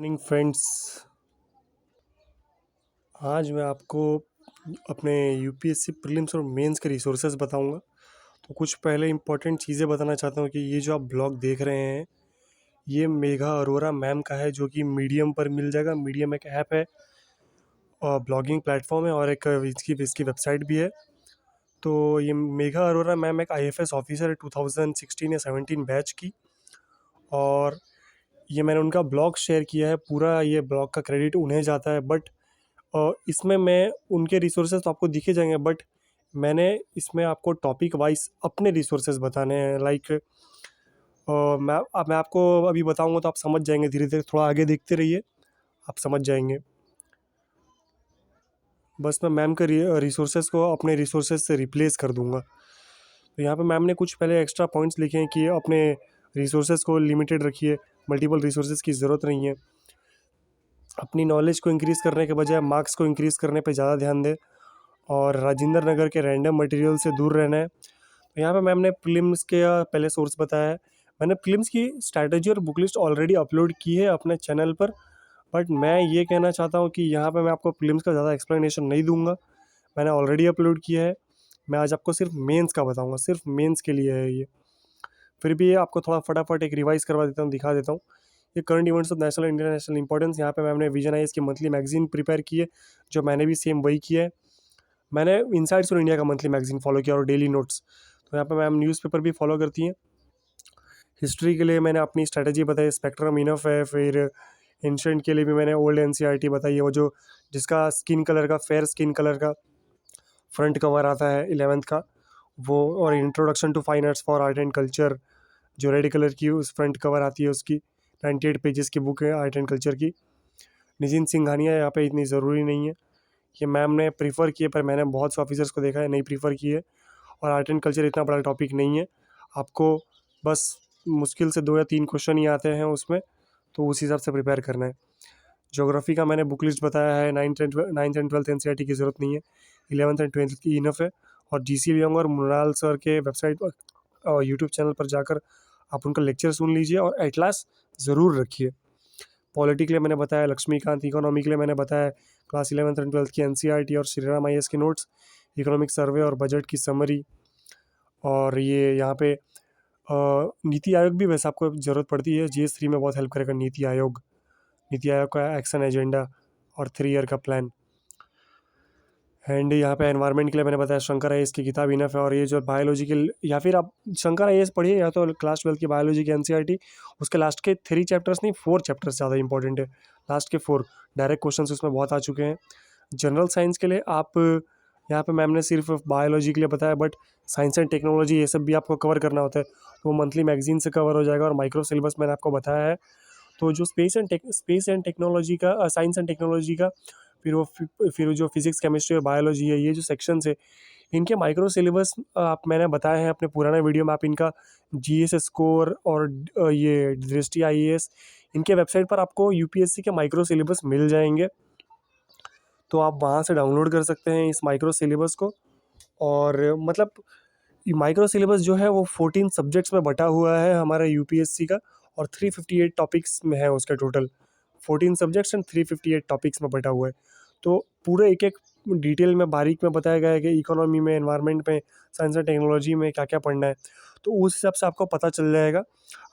Morning friends. आज मैं आपको अपने यूपीएससी प्रीलिम्स और मेंस के रिसोर्सेज बताऊंगा। तो कुछ पहले इंपॉर्टेंट चीज़ें बताना चाहता हूँ कि ये जो आप ब्लॉग देख रहे हैं ये मेघा अरोरा मैम का है, जो कि मीडियम पर मिल जाएगा। मीडियम एक ऐप है और ब्लॉगिंग प्लेटफॉर्म है, और एक इसकी वेबसाइट भी है। तो ये मेघा अरोरा मैम एक आईएफएस ऑफिसर है 2016 या 17 बैच की। और ये मैंने उनका ब्लॉग शेयर किया है, पूरा ये ब्लॉग का क्रेडिट उन्हें जाता है। बट इसमें मैं उनके रिसोर्सेज तो आपको दिखे जाएंगे, बट मैंने इसमें आपको टॉपिक वाइज अपने रिसोर्सेज बताने हैं। लाइक मैं आपको अभी बताऊंगा तो आप समझ जाएंगे, धीरे धीरे थोड़ा आगे देखते रहिए, आप समझ जाएंगे। बस मैं मैम के रिसोर्सेज को अपने रिसोर्सेज से रिप्लेस कर दूंगा। तो यहाँ पे मैम ने कुछ पहले एक्स्ट्रा पॉइंट्स लिखे हैं कि अपने रिसोर्सेज को लिमिटेड रखिए, मल्टीपल रिसोर्सेज की ज़रूरत नहीं है। अपनी नॉलेज को इंक्रीज़ करने के बजाय मार्क्स को इंक्रीज़ करने पे ज़्यादा ध्यान दें, और राजेंद्र नगर के रैंडम मटेरियल से दूर रहना है। तो यहाँ पे मैम ने प्रीलिम्स के पहले सोर्स बताया है। मैंने प्रीलिम्स की स्ट्रैटेजी और बुक लिस्ट ऑलरेडी अपलोड की है अपने चैनल पर। बट मैं ये कहना चाहता हूँ कि यहाँ पे मैं आपको प्रीलिम्स का ज़्यादा एक्सप्लेनेशन नहीं दूंगा, मैंने ऑलरेडी अपलोड किया है। मैं आज आपको सिर्फ मेंस का बताऊँगा, सिर्फ मेंस के लिए है ये। फिर भी आपको थोड़ा फटाफट एक रिवाइज करवा देता हूँ, दिखा देता हूँ। ये current events of national international importance, यहाँ पे मैम ने विजन आई की मंथली मैगजीन प्रिपेयर की है, जो मैंने भी सेम वही किया है। मैंने इनसाइट्स और इंडिया का मंथली मैगजीन फॉलो किया और डेली नोट्स। तो यहाँ पे मैम न्यूज़पेपर भी फॉलो करती हैं। हिस्ट्री के लिए मैंने अपनी स्ट्रैटेजी बताई, स्पेक्ट्रम इनफ है। फिर एंशंट के लिए भी मैंने ओल्ड एनसीईआरटी बताई है, वो जो जिसका स्किन कलर का, फेयर स्किन कलर का फ्रंट कवर आता है 11th का वो। और introduction to fine arts for art and culture, जो रेड कलर की उस फ्रंट कवर आती है उसकी, 98 पेजेस की बुक है आर्ट एंड कल्चर की। निजिन सिंघानिया यहाँ पे इतनी ज़रूरी नहीं है, ये मैम ने प्रीफर किए, पर मैंने बहुत से ऑफिसर्स को देखा है नहीं प्रीफर किए। और आर्ट एंड कल्चर इतना बड़ा टॉपिक नहीं है, आपको बस मुश्किल से 2 या 3 क्वेश्चन ही आते हैं उसमें, तो उस हिसाब से प्रिपेयर करना है। ज्योग्राफी का मैंने बुक लिस्ट बताया है, 9th एंड 12th एनसीईआरटी की ज़रूरत नहीं है, 11th एंड 12th की इनफ है। और जीसी लियोंग और मृणाल सर के वेबसाइट और यूट्यूब चैनल पर जाकर आप उनका लेक्चर सुन लीजिए, और एटलास ज़रूर रखिए। पॉलिटी के लिए मैंने बताया, लक्ष्मीकांत इकोनॉमी के लिए मैंने बताया, क्लास 11th एंड 12th की एनसीईआरटी और श्रीराम आईएएस के नोट्स, इकोनॉमिक सर्वे और बजट की समरी। और ये यहाँ पे नीति आयोग भी वैसे आपको ज़रूरत पड़ती है, जीएस 3 में बहुत हेल्प करेगा नीति आयोग। नीति आयोग का एक्शन एजेंडा और 3 ईयर का प्लान। एंड यहाँ पे एनवायरनमेंट के लिए मैंने बताया शंकर आईएएस की किताब इनफ है। और ये जो बायोलॉजिकल, या फिर आप शंकर आईएएस पढ़िए, या तो क्लास 12th की बायोलॉजी की एनसीईआरटी, उसके लास्ट के 3 चैप्टर्स नहीं, 4 चैप्टर्स ज़्यादा इंपॉर्टेंट है। लास्ट के 4 डायरेक्ट क्वेश्चन उसमें बहुत आ चुके हैं। जनरल साइंस के लिए आप, यहाँ पे मैम ने सिर्फ बायोलॉजी के लिए बताया, बट साइंस एंड टेक्नोलॉजी ये सब भी आपको कवर करना होता है, तो वो मंथली मैगजीन से कवर हो जाएगा। और माइक्रो सिलेबस मैंने आपको बताया है। तो जो स्पेस एंड टेक्नोलॉजी का, साइंस एंड टेक्नोलॉजी का, फिर जो फिजिक्स केमिस्ट्री और बायोलॉजी है, ये जो सेक्शंस है, इनके माइक्रो सिलेबस आप मैंने बताए हैं अपने पुराने वीडियो में। आप इनका जीएस स्कोर और ये दृष्टि आईएएस, इनके वेबसाइट पर आपको यूपीएससी के माइक्रो सिलेबस मिल जाएंगे, तो आप वहाँ से डाउनलोड कर सकते हैं इस माइक्रो सिलेबस को। और मतलब माइक्रो सिलेबस जो है वो 14 सब्जेक्ट्स में बटा हुआ है हमारा यूपीएससी का, और 358 टॉपिक्स में है उसका टोटल। 14 सब्जेक्ट्स एंड 358 टॉपिक्स में बटा हुआ है। तो पूरे एक एक डिटेल में बारीक में बताया गया है कि इकोनॉमी में, एनवायरनमेंट में, साइंस एंड टेक्नोलॉजी में क्या क्या पढ़ना है। तो उस हिसाब से आपको पता चल जाएगा।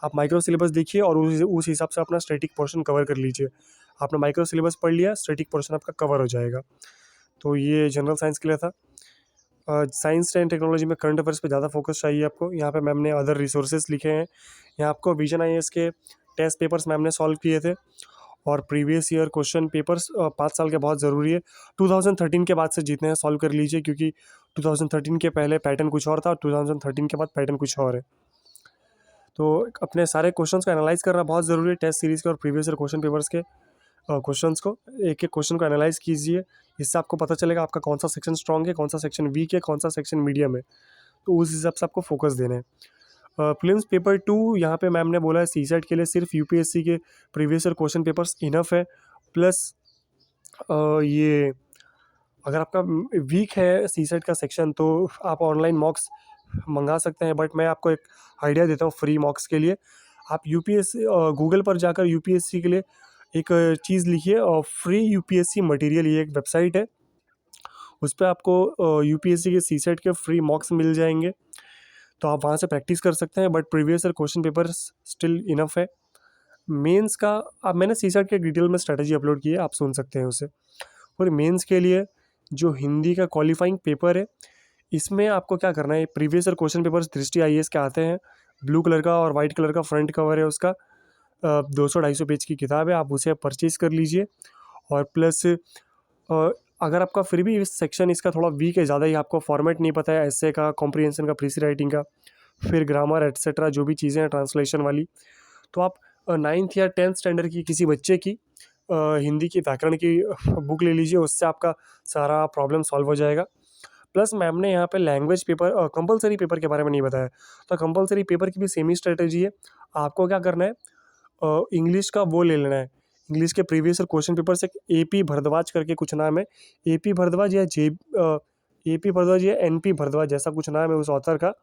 आप माइक्रो सिलेबस देखिए और उस हिसाब से अपना स्टैटिक पोर्शन कवर कर लीजिए। आपने माइक्रो सिलेबस पढ़ लिया, स्टैटिक पोर्शन आपका कवर हो जाएगा। तो ये जनरल साइंस के लिए था। साइंस एंड टेक्नोलॉजी में करंट अफेयर्स पे ज़्यादा फोकस चाहिए आपको। यहाँ पे मैम ने अदर रिसोर्सेज लिखे हैं। यहाँ आपको विजन आईएएस के टेस्ट पेपर्स मैम ने सॉल्व किए थे, और प्रीवियस ईयर क्वेश्चन पेपर्स 5 साल के बहुत ज़रूरी है। 2013 के बाद से जितने हैं सॉल्व कर लीजिए, क्योंकि 2013 के पहले पैटर्न कुछ और था और 2013 के बाद पैटर्न कुछ और है। तो अपने सारे क्वेश्चंस को एनालाइज करना बहुत ज़रूरी है, टेस्ट सीरीज़ के और प्रीवियस ईयर क्वेश्चन पेपर्स के क्वेश्चंस को। एक एक क्वेश्चन को एनालाइज कीजिए, इससे आपको पता चलेगा आपका कौन सा सेक्शन स्ट्रॉन्ग है, कौन सा सेक्शन वीक है, कौन सा सेक्शन मीडियम है। तो उस हिसाब से आपको फोकस देना है। प्रीलिम्स पेपर 2, यहाँ पे मैम ने बोला है सीसेट के लिए सिर्फ यूपीएससी के previous year question papers enough है। प्लस ये अगर आपका वीक है सीसेट का सेक्शन, तो आप ऑनलाइन मॉक्स मंगा सकते हैं। बट मैं आपको एक आइडिया देता हूँ फ्री मॉक्स के लिए। आप यूपीएससी गूगल पर जाकर यूपीएससी के लिए एक चीज़ लिखिए, फ्री यूपीएससी मटेरियल, ये एक वेबसाइट है, उस पे आपको यूपीएससी के सीसेट के फ्री मॉक्स मिल जाएंगे, तो आप वहाँ से प्रैक्टिस कर सकते हैं। But previous year question paper still enough है। मेंस का अब मैंने सीसेट के डिटेल में स्ट्रेटजी अपलोड की है, आप सुन सकते हैं उसे। और मेंस के लिए जो हिंदी का क्वालिफाइंग पेपर है, इसमें आपको क्या करना है, प्रीवियस ईयर क्वेश्चन पेपर्स दृष्टि आईएएस के आते हैं, ब्लू कलर का और वाइट कलर का फ्रंट कवर है उसका, 200-250 पेज की किताब है, आप उसे परचेज कर लीजिए। और प्लस अगर आपका फिर भी इस सेक्शन इसका थोड़ा वीक है, ज़्यादा ही आपको फॉर्मेट नहीं पता है, एस्से का, कॉम्प्रिहेंशन का, प्रीसी राइटिंग का, फिर ग्रामर एट्सेट्रा जो भी चीज़ें हैं ट्रांसलेशन वाली, तो आप 9th या 10th स्टैंडर्ड की किसी बच्चे की हिंदी की व्याकरण की बुक ले लीजिए, उससे आपका सारा प्रॉब्लम सॉल्व हो जाएगा। प्लस मैम ने यहाँ पे लैंग्वेज पेपर, कंपलसरी पेपर के बारे में नहीं बताया, तो कंपलसरी पेपर की भी सेम ही स्ट्रेटेजी है। आपको क्या करना है, इंग्लिश का वो ले लेना है, इंग्लिश के प्रीवियस ईयर क्वेश्चन पेपर से एपी भारद्वाज करके कुछ नाम है, एपी भारद्वाज या एपी भारद्वाज या एनपी भारद्वाज जैसा कुछ नाम है उस ऑथर का।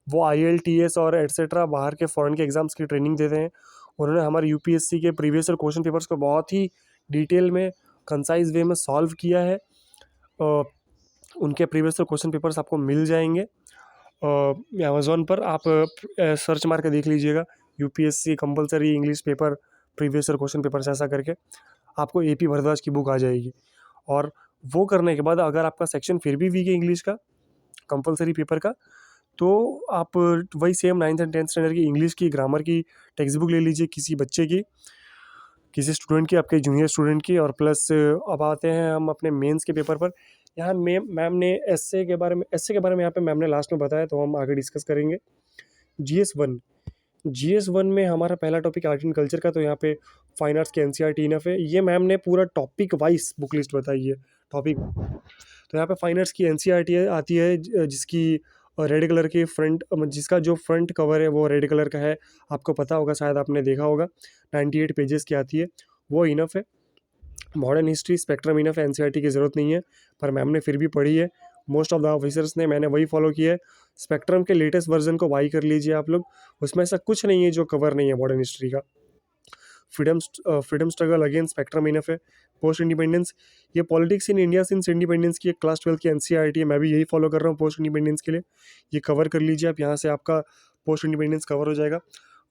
वो आईएलटीएस और एट्सेट्रा बाहर के फॉरेन के एग्जाम्स की ट्रेनिंग देते हैं। उन्होंने हमारे यूपीएससी के प्रीवियस ईयर क्वेश्चन पेपर्स को बहुत ही डिटेल में, कंसाइज वे में सॉल्व किया है। उनके प्रीवियस ईयर क्वेश्चन पेपर्स आपको मिल जाएंगे अमेज़ॉन पर, आप सर्च मार के देख लीजिएगा, UPSC compulsory English paper previous year question papers ऐसा करके आपको एपी भारद्वाज की बुक आ जाएगी। और वो करने के बाद अगर आपका सेक्शन फिर भी वीक है इंग्लिश का कंपलसरी पेपर का, तो आप वही same 9th and 10th standard की इंग्लिश की ग्रामर की टेक्स्ट बुक ले लीजिए किसी बच्चे की, किसी स्टूडेंट की, आपके जूनियर स्टूडेंट की। और प्लस अब आते हैं हम अपने मेंस के पेपर पर। यहाँ मैम ने एसए के बारे में यहाँ पे मैम ने लास्ट में बताया, तो हम आगे डिस्कस करेंगे। जीएस वन में हमारा पहला टॉपिक आर्ट एंड कल्चर का, तो यहाँ पे फाइन आर्ट्स के एनसीईआरटी इनफ है। ये मैम ने पूरा टॉपिक वाइज बुक लिस्ट बताई है, टॉपिक। तो यहाँ पे फाइन आर्ट्स की एनसीईआरटी आती है, जिसकी रेड कलर की फ्रंट, जिसका जो फ्रंट कवर है वो रेड कलर का है, आपको पता होगा, शायद आपने देखा होगा, 98 पेजेस की आती है, वो इनफ है। मॉडर्न हिस्ट्री स्पेक्ट्रम इनफ है, एनसीईआरटी की ज़रूरत नहीं है, पर मैम ने फिर भी पढ़ी है, मोस्ट ऑफ द ऑफिसर्स ने, मैंने वही फॉलो किया है। स्पेक्ट्रम के लेटेस्ट वर्जन को बाई कर लीजिए आप लोग, उसमें ऐसा कुछ नहीं है जो कवर नहीं है मॉडर्न हिस्ट्री का। Freedom struggle again spectrum enough है। पोस्ट इंडिपेंडेंस, ये politics in India since independence की एक क्लास 12 की एनसीईआरटी है, मैं भी यही फॉलो कर रहा हूँ पोस्ट इंडिपेंडेंस के लिए, ये कवर कर लीजिए आप, यहाँ से आपका पोस्ट इंडिपेंडेंस कवर हो जाएगा।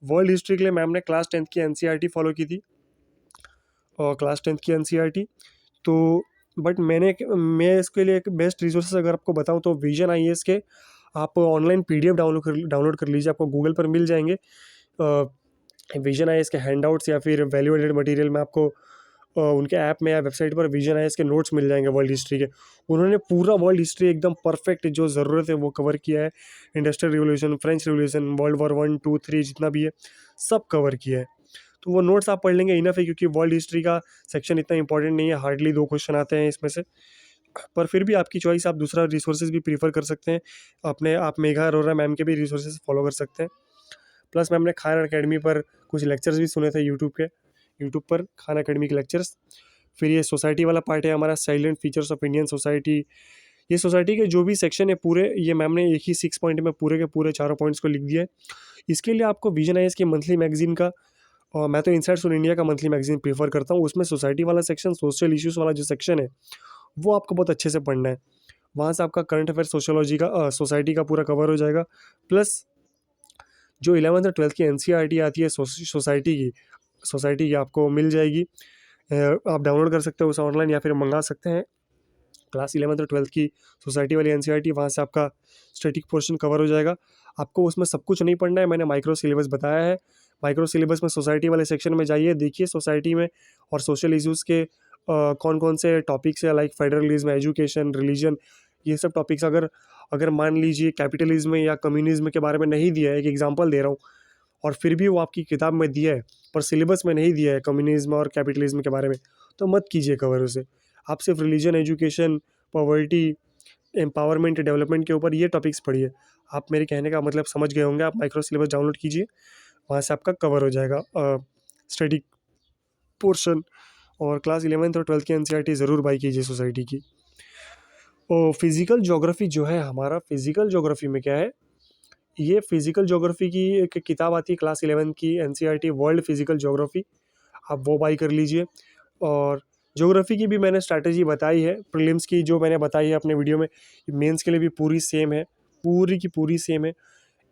वर्ल्ड हिस्ट्री के लिए मैम ने क्लास 10th की एनसीईआरटी फॉलो की थी, और क्लास 10th की एनसीईआरटी, तो बट मैं इसके लिए एक बेस्ट रिसोर्सेस अगर आपको बताऊं तो विजन आईएएस के आप ऑनलाइन पीडीएफ डाउनलोड कर लीजिए, आपको गूगल पर मिल जाएंगे। विजन आईएएस के हैंडआउट्स या फिर वैल्यू एडेड मटेरियल में आपको उनके ऐप में या वेबसाइट पर विजन आईएएस के नोट्स मिल जाएंगे वर्ल्ड हिस्ट्री के। उन्होंने पूरा वर्ल्ड हिस्ट्री एकदम परफेक्ट जो ज़रूरत है वो कवर किया है, industrial revolution, French revolution, world war 1, 2, 3 जितना भी है सब कवर किया है। तो वो नोट्स आप पढ़ लेंगे इनफ है, क्योंकि वर्ल्ड हिस्ट्री का सेक्शन इतना इंपॉर्टेंट नहीं है, हार्डली 2 क्वेश्चन आते हैं इसमें से। पर फिर भी आपकी चॉइस, आप दूसरा रिसोर्सेज भी प्रीफर कर सकते हैं अपने, आप मेघा अरोरा मैम के भी रिसोर्सेज फॉलो कर सकते हैं। प्लस मैम ने खान अकेडमी पर कुछ लेक्चर्स भी सुने थे यूट्यूब पर, खान अकेडमी के लेक्चर्स। फिर ये सोसाइटी वाला पार्ट है हमारा, salient features of Indian society. ये सोसाइटी के जो भी सेक्शन है पूरे, ये मैम ने एक ही 6 पॉइंट में पूरे के पूरे चारों पॉइंट्स को लिख दिया है। इसके लिए आपको विजन आईएएस की मंथली मैगजीन का, और मैं तो इनसाइट्स ऑन इंडिया का मंथली मैगजीन प्रीफर करता हूँ, उसमें सोसाइटी वाला सेक्शन, सोशल इश्यूज़ वाला जो सेक्शन है वो आपको बहुत अच्छे से पढ़ना है। वहाँ से आपका करंट अफेयर सोशोलॉजी का, सोसाइटी का पूरा कवर हो जाएगा। प्लस जो 11th और 12th की एनसीईआरटी आती है सोसाइटी की आपको मिल जाएगी, आप डाउनलोड कर सकते हो उसे ऑनलाइन या फिर मंगा सकते हैं। क्लास 11th और 12th की सोसाइटी वाली एनसीईआरटी, वहाँ से आपका स्टैटिक पोर्शन कवर हो जाएगा। आपको उसमें सब कुछ नहीं पढ़ना है, मैंने माइक्रो सिलेबस बताया है। माइक्रो सिलेबस में सोसाइटी वाले सेक्शन में जाइए, देखिए सोसाइटी में और सोशल इश्यूज़ के कौन कौन से टॉपिक्स है, लाइक फेडरलिज्म, एजुकेशन, रिलीजन, ये सब टॉपिक्स अगर मान लीजिए कैपिटलिज्म या कम्युनिज्म के बारे में नहीं दिया है, एक एग्जांपल दे रहा हूँ, और फिर भी वो आपकी किताब में दिया है पर सिलेबस में नहीं दिया है कम्युनिज्म और कैपिटलिज्म के बारे में, तो मत कीजिए कवर उसे। आप सिर्फ religion, education, poverty, empowerment, development के ऊपर ये टॉपिक्स पढ़िए। आप मेरे कहने का मतलब समझ गए होंगे। आप माइक्रो सिलेबस डाउनलोड कीजिए, वहाँ से आपका कवर हो जाएगा स्टडी पोर्शन। और क्लास 11th और 12th की एनसीईआरटी ज़रूर बाई कीजिए सोसाइटी की। और फिज़िकल ज्योग्राफी जो है हमारा, फिज़िकल ज्योग्राफी में क्या है, ये फिज़िकल ज्योग्राफी की एक किताब आती है क्लास 11th की एनसीईआरटी, वर्ल्ड फिज़िकल ज्योग्राफी। आप वो बाई कर लीजिए। और ज्योग्राफी की भी मैंने स्ट्रैटेजी बताई है, प्रीलिम्स की जो मैंने बताई है अपने वीडियो में, मेंस के लिए भी पूरी सेम है, पूरी की पूरी सेम है।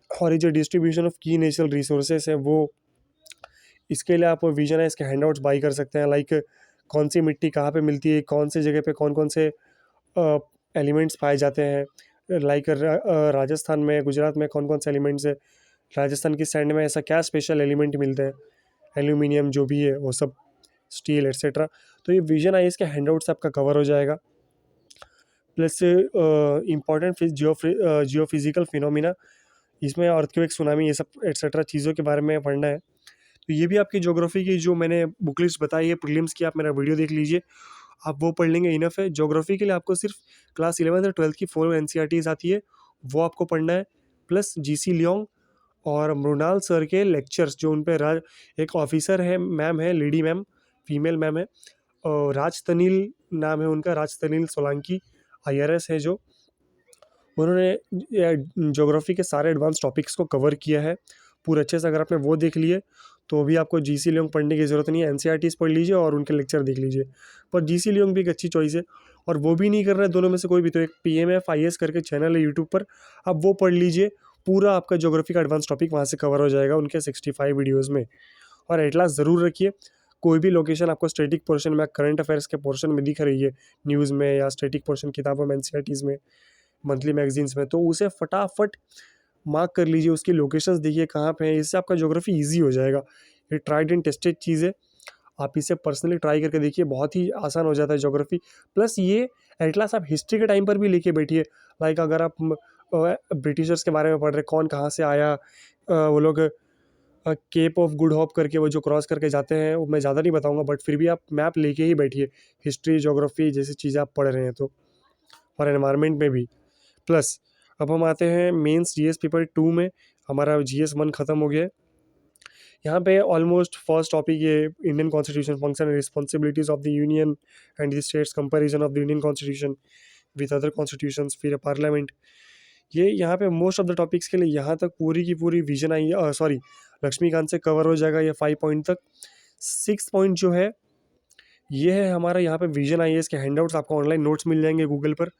और ये जो डिस्ट्रीब्यूशन ऑफ की नेचुरल रिसोर्सेस है वो, इसके लिए आप विजन है इसके हैंडआउट्स बाई कर सकते हैं, लाइक कौन सी मिट्टी कहाँ पे मिलती है, कौन से जगह पे कौन कौन से एलिमेंट्स पाए जाते हैं, लाइक राजस्थान में, गुजरात में कौन कौन से एलिमेंट्स है, राजस्थान की सैंड में ऐसा क्या स्पेशल एलिमेंट मिलते हैं, एल्यूमिनियम जो भी है वो सब, स्टील एक्सेट्रा। तो ये विजन आई के हैंडआउट्स आपका कवर हो जाएगा। प्लस इम्पॉर्टेंट जियोफिजिकल फिनोमिना, इसमें अर्थक्वेक, सुनामी, ये सब एक्सेट्रा चीज़ों के बारे में पढ़ना है। तो ये भी आपकी ज्योग्राफी की जो मैंने बुक लिस्ट बताई है प्रीलिम्स की, आप मेरा वीडियो देख लीजिए, आप वो पढ़ लेंगे, इनफ है। ज्योग्राफी के लिए आपको सिर्फ क्लास 11 और 12 की 4 NCERTs आती है, वो आपको पढ़ना है। प्लस GC लियोंग और मृणाल सर के लेक्चर्स, जो उन पर एक ऑफिसर है, मैम है, लेडी मैम, फीमेल मैम है, और राज तनील नाम है उनका, राज तनील सोलंकी, IRS है जो, उन्होंने ज्योग्राफी के सारे एडवांस टॉपिक्स को कवर किया है पूरे अच्छे से। अगर आपने वो देख लिए तो भी आपको GC लियोंग पढ़ने की ज़रूरत नहीं है, NCERTs पढ़ लीजिए और उनके लेक्चर देख लीजिए। पर GC लियोंग भी एक अच्छी चॉइस है, और वो भी नहीं कर रहा है दोनों में से कोई भी, तो एक PMF IS करके चैनल है यूट्यूब पर, आप वो पढ़ लीजिए, पूरा आपका ज्योग्राफी का एडवांस टॉपिक वहाँ से कवर हो जाएगा उनके 65 वीडियोज़ में। और एटलास ज़रूर रखिए, कोई भी लोकेशन आपको स्टैटिक पोर्शन में, करंट अफेयर्स के पोर्शन में दिख रही है न्यूज़ में, या स्टैटिक पोर्शन किताबों में, NCERTs में, मंथली मैगजीन्स में, तो उसे फटाफट मार्क कर लीजिए, उसकी लोकेशंस देखिए कहाँ पे है, इससे आपका ज्योग्राफी इजी हो जाएगा। ये ट्राइड एंड टेस्टेड चीज़ है, आप इसे पर्सनली ट्राई करके देखिए, बहुत ही आसान हो जाता है ज्योग्राफी। प्लस ये एटलास आप हिस्ट्री के टाइम पर भी लेके बैठिए, लाइक अगर आप ब्रिटिशर्स के बारे में पढ़ रहे, कौन कहाँ से आया, वो लोग केप ऑफ गुड होप करके वो जो क्रॉस करके जाते हैं, वो मैं ज़्यादा नहीं बताऊंगा, बट फिर भी आप मैप लेके ही बैठिए, हिस्ट्री ज्योग्राफी जैसी चीज़ें आप पढ़ रहे हैं तो, और एनवायरनमेंट में भी। प्लस अब हम आते हैं मेंस GS पेपर 2 में, हमारा GS 1 ख़त्म हो गया है। यहाँ पे ऑलमोस्ट फर्स्ट टॉपिक ये Indian constitution, function and responsibilities of the union and the states, comparison of the Indian constitution with other constitutions, फिर पार्लियामेंट। ये यहाँ पे मोस्ट ऑफ द टॉपिक्स के लिए यहाँ तक पूरी की पूरी विजन आई, सॉरी, लक्ष्मीकांत से कवर हो जाएगा ये 5 पॉइंट तक। 6 पॉइंट जो है ये है हमारा यहाँ पे विजन आई है, इसके हैंडआउट्स आपको ऑनलाइन नोट्स मिल जाएंगे गूगल पर।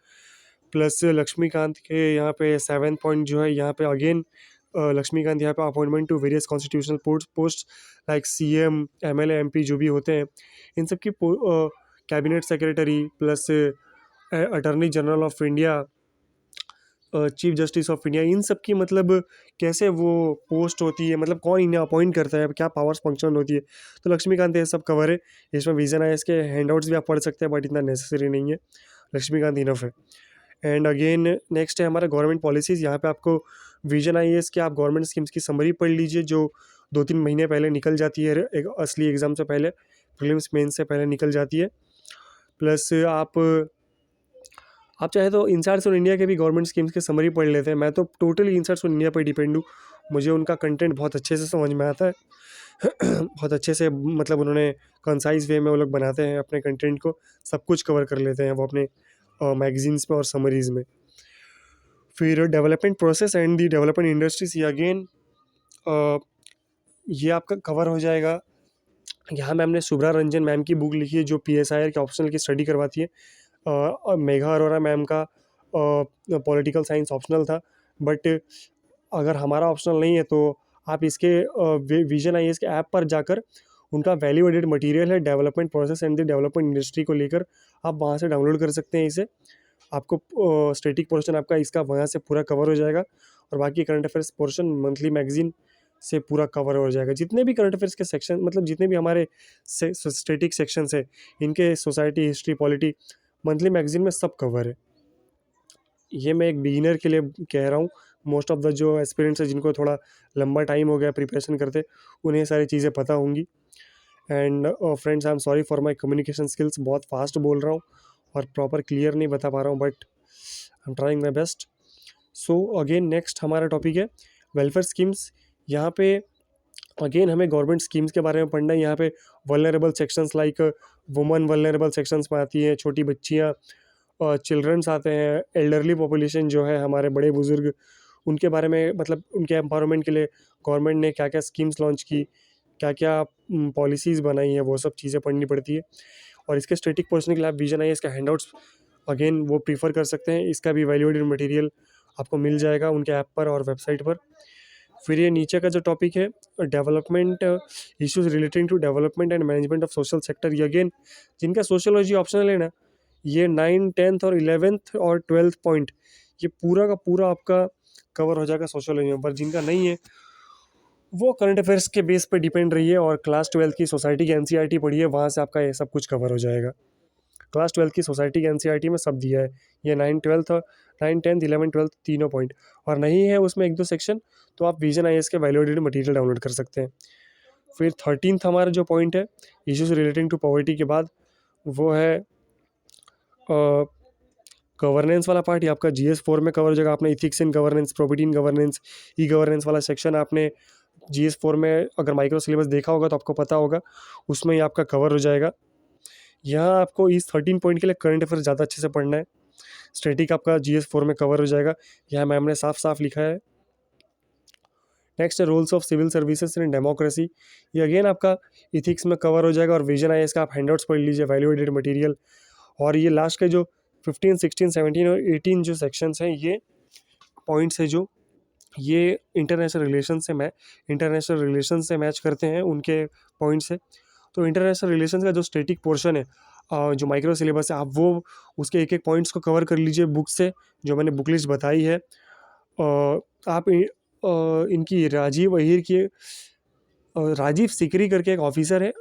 प्लस लक्ष्मीकांत के यहाँ पे 7 पॉइंट जो है, यहाँ पे अगेन लक्ष्मीकांत यहाँ पे appointment to various constitutional post like CM, MLA, MP जो भी होते हैं, इन सब की cabinet secretary, plus attorney general of India, chief justice of India, इन सब की मतलब कैसे वो पोस्ट होती है, मतलब कौन इन्हें अपॉइंट करता है, क्या पावर्स फंक्शन होती है, तो लक्ष्मीकांत ये सब कवर है। इसमें विजन है, इसके हैंडआउट्स भी आप पढ़ सकते हैं, बट इतना नेसेसरी नहीं है, लक्ष्मीकांत इनफ है। एंड अगेन नेक्स्ट है हमारा गवर्नमेंट पॉलिसीज़। यहाँ पे आपको विजन IAS के आप गवर्नमेंट स्कीम्स की समरी पढ़ लीजिए, जो 2-3 महीने पहले निकल जाती है, एक असली एग्ज़ाम से पहले, प्रीलिम्स मेंस से पहले निकल जाती है। प्लस आप चाहे तो इंसाइट्स ऑन इंडिया के भी गवर्नमेंट स्कीम्स की समरी पढ़ लेते हैं। मैं तो टोटली इंसाइट्स ऑन इंडिया पर डिपेंड हूँ, मुझे उनका कंटेंट बहुत अच्छे से समझ में आता है बहुत अच्छे से, मतलब उन्होंने कंसाइज वे में वो लोग बनाते हैं अपने कंटेंट को, सब कुछ कवर कर लेते हैं वो अपने मैगजीन्स में और समरीज़ में। फिर development process and the development industries, ये अगेन ये आपका कवर हो जाएगा। यहाँ मैम ने शुभ्रा रंजन मैम की बुक लिखी है जो PSIR के ऑप्शनल की स्टडी करवाती है। मेघा अरोरा मैम का पॉलिटिकल साइंस ऑप्शनल था, बट अगर हमारा ऑप्शनल नहीं है तो आप इसके विजन IAS के ऐप पर जाकर उनका वैल्यू एडेड मटेरियल है development process and the development industry को लेकर, आप वहाँ से डाउनलोड कर सकते हैं इसे। आपको स्टैटिक पोर्शन आपका इसका वहाँ से पूरा कवर हो जाएगा, और बाकी current affairs portion monthly magazine से पूरा कवर हो जाएगा। जितने भी करंट अफेयर्स के सेक्शन, मतलब जितने भी हमारे स्टैटिक सेक्शंस है, इनके society, history, polity, monthly magazine में सब कवर है। ये मैं एक बिगिनर के लिए कह रहा हूँ, मोस्ट ऑफ द जो एस्पिरेंट्स है जिनको थोड़ा लंबा टाइम हो गया प्रिपरेशन करते, उन्हें सारी चीज़ें पता होंगी। And friends, I am sorry for my communication skills, बहुत फास्ट बोल रहा हूँ और प्रॉपर क्लियर नहीं बता पा रहा हूँ, but I am trying my best. So again next हमारा टॉपिक है वेलफेयर स्कीम्स। यहाँ पे अगेन हमें गवर्नमेंट स्कीम्स के बारे में पढ़ना है। यहाँ पे vulnerable sections like woman vulnerable sections में आती हैं, छोटी बच्चियाँ, चिल्ड्रंस आते हैं, एल्डरली पॉपुलेशन जो है हमारे बड़े बुजुर्ग, उनके बारे में, मतलब उनके एम्पावरमेंट के लिए गवर्नमेंट ने क्या क्या स्कीम्स लॉन्च की, क्या क्या पॉलिसीज़ बनाई हैं वो सब चीज़ें पढ़नी पड़ती है। और इसके स्टैटिक पोर्शन के लिए आप विजन आई इसका हैंडआउट्स अगेन वो प्रीफर कर सकते हैं। इसका भी वैल्यूएडेड मटेरियल आपको मिल जाएगा उनके ऐप पर और वेबसाइट पर। फिर ये नीचे का जो टॉपिक है development issues relating to development and management of social sector, ये अगेन जिनका सोशियोलॉजी ऑप्शनल है ना, ये 9, 10th और 11th और 12th पॉइंट ये पूरा का पूरा आपका कवर हो जाएगा सोशियोलॉजी में। पर जिनका नहीं है वो करंट अफेयर्स के बेस पे डिपेंड रही है और क्लास 12th की सोसाइटी की एनसीईआरटी पढ़िए, वहाँ से आपका ये सब कुछ कवर हो जाएगा। क्लास 12th की सोसाइटी की एनसीईआरटी में सब दिया है, ये 9, 12th और 9, 10th, 11, 12th तीनों पॉइंट। और नहीं है उसमें 1-2 सेक्शन तो आप विजन आई के वैल्यूएडेड मटेरियल डाउनलोड कर सकते हैं। फिर 13th हमारा जो पॉइंट है इश्यूज रिलेटिंग टू पॉवर्टी के बाद, वो है गवर्नेंस वाला पार्ट। ये आपका GS4 में कवर हो जाएगा। आपने ethics in governance, property in governance, e governance वाला सेक्शन आपने GS4 में अगर माइक्रो सिलेबस देखा होगा तो आपको पता होगा, उसमें ही आपका कवर हो जाएगा। यहाँ आपको इस 13 पॉइंट के लिए करंट अफेयर ज़्यादा अच्छे से पढ़ना है। स्टैटिक आपका GS4 में कवर हो जाएगा, यहाँ मैम ने साफ साफ लिखा है। नेक्स्ट है rules of civil services in democracy, ये अगेन आपका इथिक्स में कवर हो जाएगा। और विजन आई का आप हैंडआउट्स पढ़ लीजिए, वैल्यूएडेड मटेरियल। और ये लास्ट के जो 15, 16, 17 और 18 जो सेक्शंस हैं, ये पॉइंट्स है जो ये इंटरनेशनल रिलेशन से मैच करते हैं उनके पॉइंट से। तो इंटरनेशनल रिलेशंस का जो स्टैटिक पोर्शन है जो माइक्रो सिलेबस है, आप वो उसके एक एक पॉइंट्स को कवर कर लीजिए बुक से, जो मैंने बुक लिस्ट बताई है। आप इनकी राजीव अहीर की राजीव सिकरी करके एक ऑफिसर है,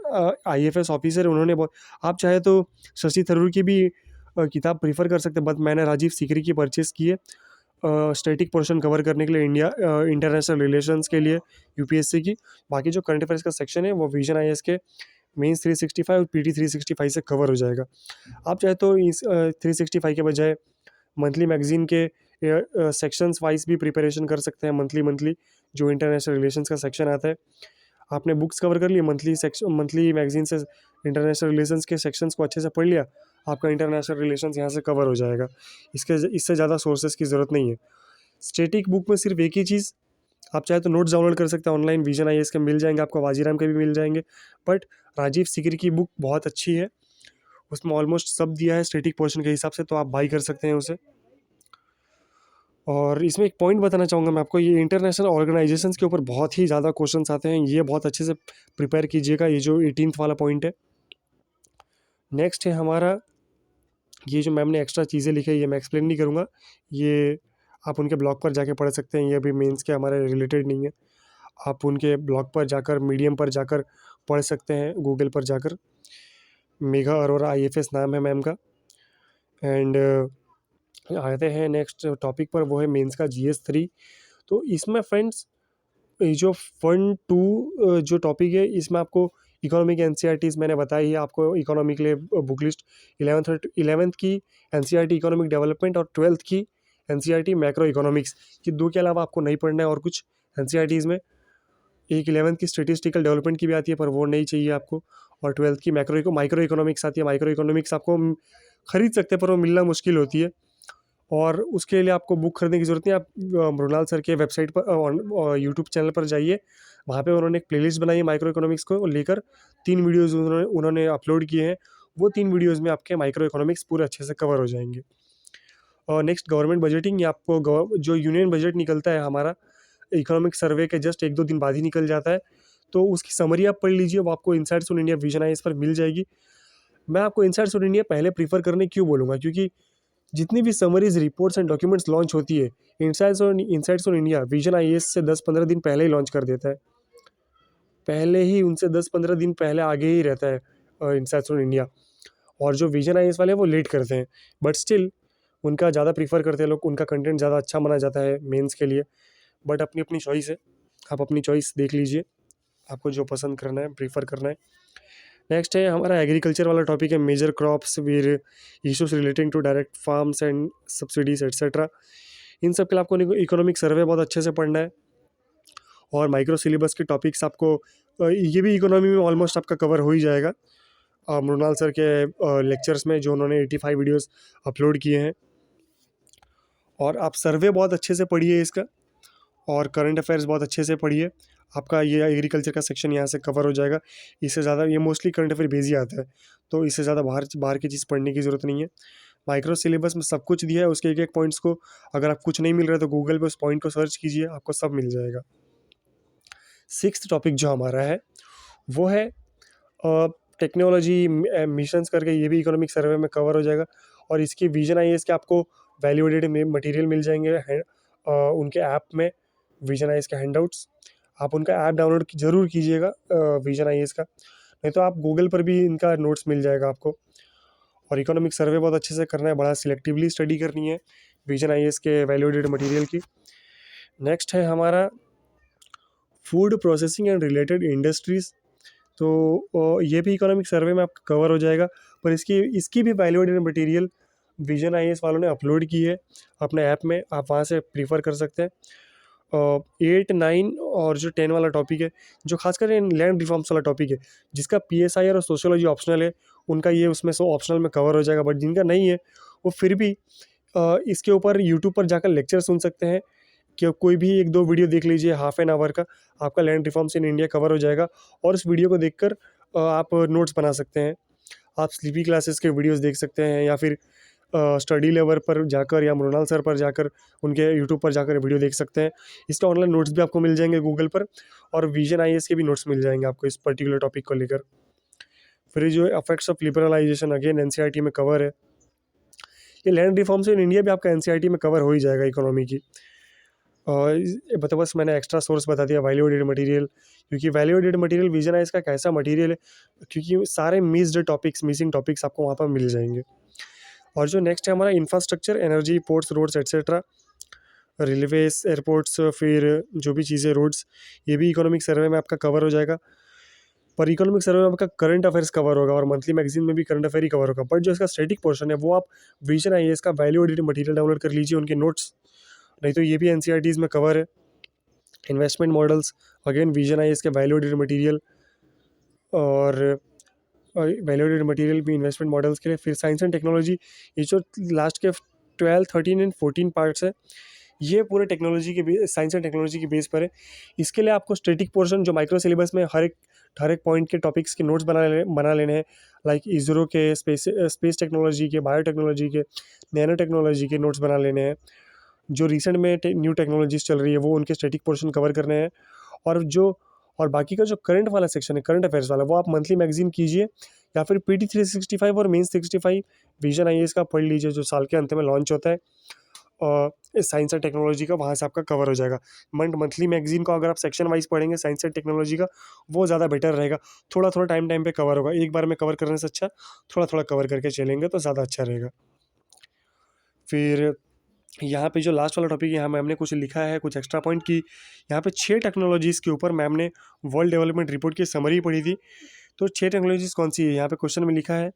IFS ऑफिसर है, उन्होंने बहुत, आप चाहे तो शशि थरूर की भी किताब प्रीफर कर सकते हैं, बट मैंने राजीव सिकरी की परचेस की है स्टैटिक पोर्शन कवर करने के लिए, इंटरनेशनल रिलेशंस के लिए UPSC की। बाकी जो करंट अफेयर्स का सेक्शन है वो विजन IAS के मेंस 365 और PT 365 से कवर हो जाएगा। आप चाहे तो इस 365 के बजाय मंथली मैगजीन के सेक्शंस वाइज भी प्रिपरेशन कर सकते हैं। मंथली जो इंटरनेशनल रिलेशंस का सेक्शन आता है, आपने बुक्स कवर कर लिए, मंथली मैगजीन से इंटरनेशनल रिलेशंस के सेक्शंस को अच्छे से पढ़ लिया, आपका इंटरनेशनल रिलेशंस यहाँ से कवर हो जाएगा। इससे ज़्यादा सोर्सेज की ज़रूरत नहीं है। स्टैटिक बुक में सिर्फ एक ही चीज़, आप चाहे तो नोट्स डाउनलोड कर सकते हैं ऑनलाइन, विजन IAS के मिल जाएंगे आपको, वाजीराम के भी मिल जाएंगे। बट राजीव सिकरी की बुक बहुत अच्छी है, उसमें ऑलमोस्ट सब दिया है स्टैटिक पोर्शन के हिसाब से, तो आप बाई कर सकते हैं उसे। और इसमें एक पॉइंट बताना चाहूँगा मैं आपको, ये इंटरनेशनल ऑर्गेनाइजेशंस के ऊपर बहुत ही ज़्यादा क्वेश्चंस आते हैं, ये बहुत अच्छे से प्रिपेयर कीजिएगा। ये जो 18th वाला पॉइंट है। नेक्स्ट है हमारा, ये जो मैम ने एक्स्ट्रा चीज़ें लिखी है ये मैं एक्सप्लेन नहीं करूँगा, ये आप उनके ब्लॉग पर जाके पढ़ सकते हैं, ये अभी मेंस के हमारे रिलेटेड नहीं है। आप उनके ब्लॉग पर जाकर, मीडियम पर जाकर पढ़ सकते हैं, गूगल पर जाकर। मेघा अरोरा IFS नाम है मैम का। एंड आते हैं नेक्स्ट टॉपिक पर, वो है मेंस का GS3। तो इसमें फ्रेंड्स ये जो 1, 2 जो टॉपिक है, इसमें आपको इकोनॉमिक NCERTs मैंने बताई है आपको, इकोनॉमी के लिए बुक लिस्ट 11th की NCERT इकोनॉमिक डेवलपमेंट और 12th की NCERT मैक्रो इकोनॉमिक्स, ये दो के अलावा आपको नहीं पढ़ना है और कुछ NCERTs में। एक 11th की स्टेटिस्टिकल डेवलपमेंट की भी आती है पर वो नहीं चाहिए आपको, और 12th की माइक्रो इकोनॉमिक्स आती है। माइक्रो इकोनॉमिक्स आपको खरीद सकते हैं पर वो मिलना मुश्किल होती है, और उसके लिए आपको बुक खरीदने की ज़रूरत नहीं। आप मृणाल सर के वेबसाइट पर यूट्यूब चैनल पर जाइए, वहाँ पे उन्होंने एक प्लेलिस्ट बनाई है माइक्रो इकोनॉमिक्स को लेकर, 3 वीडियोज़ उन्होंने अपलोड किए हैं। वो 3 वीडियोज़ में आपके माइक्रो इकोनॉमिक्स पूरे अच्छे से कवर हो जाएंगे। और नेक्स्ट गवर्नमेंट बजटिंग, ये आपको जो यूनियन बजट निकलता है हमारा इकोनॉमिक सर्वे के जस्ट 1-2 दिन बाद ही निकल जाता है, तो उसकी समरी आप पढ़ लीजिए, वो आपको insights on India vision IAS पर मिल जाएगी। मैं आपको इनसाइट्स ऑन इंडिया पहले प्रीफर करने क्यों बोलूँगा, क्योंकि जितनी भी summaries, reports and documents launch होती है, insights on India vision IAS से 10-15 दिन पहले ही लॉन्च कर देता है, पहले ही उनसे 10-15 दिन पहले आगे ही रहता है इनसाइट्स ऑन इंडिया। और जो विजन IAS वाले हैं वो लेट करते हैं, बट स्टिल उनका ज़्यादा प्रीफर करते हैं लोग, उनका कंटेंट ज़्यादा अच्छा माना जाता है मेंस के लिए। बट अपनी अपनी चॉइस है, आप अपनी चॉइस देख लीजिए, आपको जो पसंद करना है, प्रीफर करना है। नेक्स्ट है हमारा एग्रीकल्चर वाला टॉपिक है, major crops with issues relating to direct farms and subsidies etcetera. इन सब के लिए आपको इकोनॉमिक सर्वे बहुत अच्छे से पढ़ना है, और माइक्रो सिलेबस के टॉपिक्स आपको ये भी इकोनॉमी में ऑलमोस्ट आपका कवर हो ही जाएगा मृणाल सर के लेक्चर्स में, जो उन्होंने 85 वीडियोस अपलोड किए हैं। और आप सर्वे बहुत अच्छे से पढ़िए इसका, और करंट अफेयर्स बहुत अच्छे से पढ़िए। आपका ये एग्रीकल्चर का सेक्शन यहाँ से कवर हो जाएगा। इससे ज़्यादा ये मोस्टली करंट अफेयर बेस ही आता है, तो इससे ज़्यादा बाहर बाहर की चीज़ पढ़ने की ज़रूरत नहीं है। माइक्रो सिलेबस में सब कुछ दिया है, उसके एक एक पॉइंट्स को अगर आप कुछ नहीं मिल रहा है तो गूगल पे उस पॉइंट को सर्च कीजिए, आपको सब मिल जाएगा। सिक्स्थ टॉपिक जो हमारा है वो है टेक्नोलॉजी मिशंस करके, ये भी इकोनॉमिक सर्वे में कवर हो जाएगा। और इसकी विजन आईएएस के आपको वैल्यूएडेड मटेरियल मिल जाएंगे उनके ऐप में, विजन आईएएस के हैंडआउट्स। आप उनका ऐप डाउनलोड जरूर कीजिएगा विजन आईएएस का, नहीं तो आप गूगल पर भी इनका नोट्स मिल जाएगा आपको। और इकोनॉमिक सर्वे बहुत अच्छे से करना है, बड़ा सिलेक्टिवली स्टडी करनी है विजन आईएएस के वैल्यूएडेड मटेरियल की। नेक्स्ट है हमारा food processing and related industries, तो ये भी इकोनॉमिक सर्वे में आपका कवर हो जाएगा। पर इसकी इसकी भी वैल्यूएडेड मटेरियल विजन आईएएस वालों ने अपलोड की है अपने ऐप में, आप वहाँ से प्रीफर कर सकते हैं। 8, 9 और जो 10 वाला टॉपिक है, जो खासकर लैंड रिफॉर्म्स वाला टॉपिक है, जिसका पीएसआई और सोशियोलॉजी ऑप्शनल है, उनका ये उसमें से ऑप्शनल में कवर हो जाएगा। बट जिनका नहीं है वो फिर भी इसके ऊपर यूट्यूब पर जाकर लेक्चर सुन सकते हैं, कि कोई भी 1-2 वीडियो देख लीजिए हाफ एन आवर का, आपका land reforms in India cover हो जाएगा। और इस वीडियो को देखकर आप नोट्स बना सकते हैं। आप स्लीपी क्लासेस के वीडियोस देख सकते हैं, या फिर स्टडी लेवल पर जाकर या मृणाल सर पर जाकर उनके यूट्यूब पर जाकर वीडियो देख सकते हैं। इसके ऑनलाइन नोट्स भी आपको मिल जाएंगे गूगल पर, और विजन आईएएस के भी नोट्स मिल जाएंगे आपको इस पर्टिकुलर टॉपिक को लेकर। फिर जो effects of liberalisation, again NCERT में कवर है। ये लैंड रिफॉर्म्स इन इंडिया भी आपका एनसीईआरटी में कवर हो ही जाएगा इकोनॉमी की। मतलब बस मैंने एक्स्ट्रा सोर्स बता दिया वैल्यूएडेड मटेरियल, क्योंकि वैल्यूएडेड मटेरियल विजन आईएएस का कैसा मटेरियल है, क्योंकि सारे मिसिंग टॉपिक्स आपको वहाँ पर मिल जाएंगे। और जो नेक्स्ट है हमारा infrastructure, energy, ports, roads etcetera, railways, airports, फिर जो भी चीज़ें रोड्स, ये भी इकोनॉमिक सर्वे में आपका कवर हो जाएगा। पर इकोनॉमिक सर्वे में आपका करंट अफेयर्स कवर होगा, और मंथली मैगजीन में भी करंट अफेयर ही कवर होगा। बट जो इसका स्टैटिक पोर्शन है वो आप विजन आईएएस का वैल्यूएडेड मटेरियल डाउनलोड कर लीजिए, उनके नोट्स, नहीं तो ये भी एनसीईआरटीज़ में कवर है। Investment models, again vision IAS के वैल्यूएडेड मटेरियल, और वैल्यूएडेड मटेरियल भी इन्वेस्टमेंट मॉडल्स के लिए। फिर साइंस एंड टेक्नोलॉजी, ये जो लास्ट के 12, 13 एंड 14 पार्ट्स है, ये पूरे टेक्नोलॉजी के साइंस एंड टेक्नोलॉजी के बेस पर है। इसके लिए आपको स्टैटिक पोर्शन जो माइक्रो सिलेबस में हर एक पॉइंट के टॉपिक्स के नोट्स बना लेने हैं, लाइक इसरो के, स्पेस टेक्नोलॉजी के, बायोटेक्नोलॉजी के, नैनो टेक्नोलॉजी के नोट्स बना लेने हैं। जो रिसेंट में न्यू टेक्नोलॉजीज चल रही है वो उनके स्टैटिक पोर्शन कवर करने हैं। और बाकी का जो करंट वाला सेक्शन है, करंट अफेयर्स वाला, वो आप मंथली मैगजीन कीजिए, या फिर पीटी 365 और मेंस 65 विजन आईएएस का पढ़ लीजिए, जो साल के अंत में लॉन्च होता है साइंस एंड टेक्नोलॉजी का, वहाँ से आपका कवर हो जाएगा। मंथली मैगजीन को अगर आप सेक्शन वाइज पढ़ेंगे साइंस एंड टेक्नोलॉजी का, वो ज़्यादा बेटर रहेगा। थोड़ा थोड़ा टाइम पे कवर होगा, एक बार में कवर करने से अच्छा थोड़ा थोड़ा कवर करके चलेंगे तो ज़्यादा अच्छा रहेगा। फिर यहाँ पे जो लास्ट वाला टॉपिक है, यहाँ मैम ने कुछ लिखा है, कुछ एक्स्ट्रा पॉइंट की, यहाँ पे 6 टेक्नोलॉजीज़ के ऊपर मैम ने वर्ल्ड डेवलपमेंट रिपोर्ट की समरी पढ़ी थी। तो 6 टेक्नोलॉजीज़ कौन सी है, यहाँ पे क्वेश्चन में लिखा है